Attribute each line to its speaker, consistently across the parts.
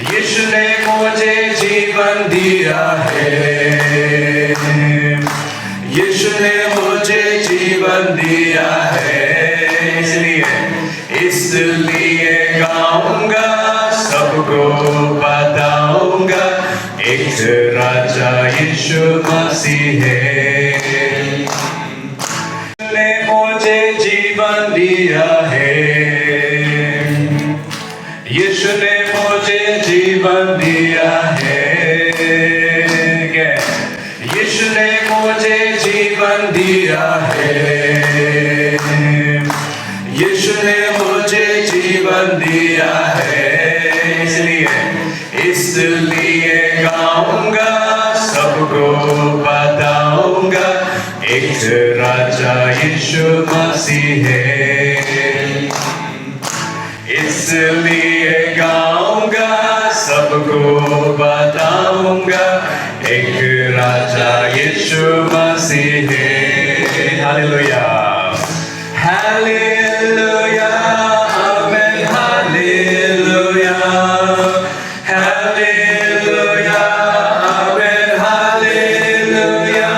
Speaker 1: यीशु ने मुझे जीवन दिया है, यीशु ने मुझे जीवन दिया है, इसलिए गाऊंगा, सबको बताऊंगा, एक राजा यीशु मसीह है। ने मुझे जीवन दिया है, यीशु ने मुझे जीवन दिया है, यीशु ने मुझे जीवन दिया है, यीशु ने मुझे जीवन दिया है, इसलिए गाऊंगा, सबको बताऊंगा, एक राजा यीशु मसीह है। इसलिए गाऊंगा, सबको बताऊंगा, एक राजा यीशु मसीह है। हालेलुया, हालेलुया, आमेन, हालेलुया, हालेलुया, आमेन, हालेलुया,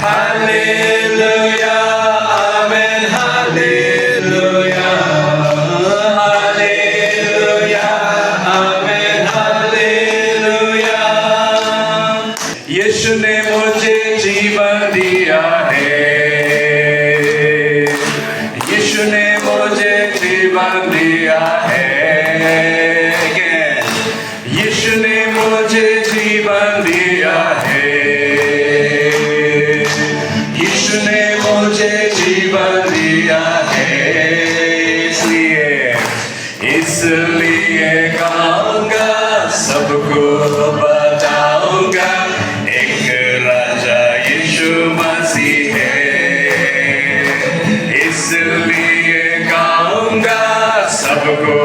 Speaker 1: हालेलुया, आमेन, हालेलुया, हालेलुया, आमेन, हालेलुया। यीशु ने मुझे जीवन दिया है, यीशु ने मुझे जीवन दिया है, यीशु ने मुझे जीवन दिया है, यीशु ने मुझे जीवन दिया है, इसलिए गाऊंगा, सबको बताऊंगा, एक राजा यीशु मसीह है। इसलिए गाऊंगा, सबको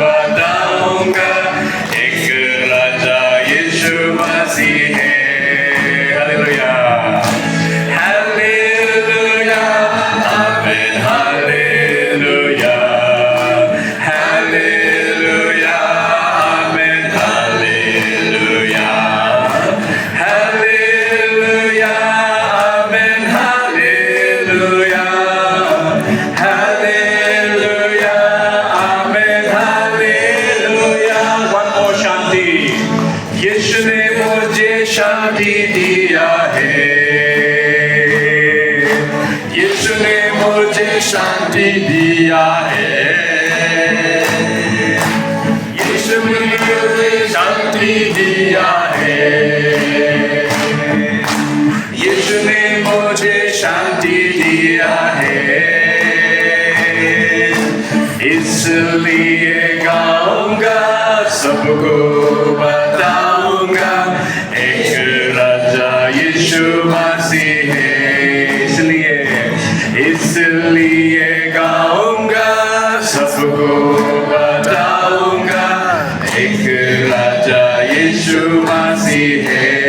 Speaker 1: बताऊंगा, एक राजा यीशु मसीह है। हालेलुया, हालेलुया, आमेन, हालेलुया, हालेलुया, आमेन, हालेलुया, हालेलुया, आमेन, हालेलुया, हालेलुया, आमेन, हालेलुया। One more शांति। यीशु ने मुझे शांति दिया है, यीशु ने मुझे शांति दिया है, यीशु ने मुझे शांति दिया है, यीशु ने मुझे शांति दिया है, इसलिए गाऊंगा, सबको बताऊंगा, एक राजा यीशु मसीह है। इसलिए गाऊंगा, सबको बताऊंगा, एक राजा यीशु मसीह है।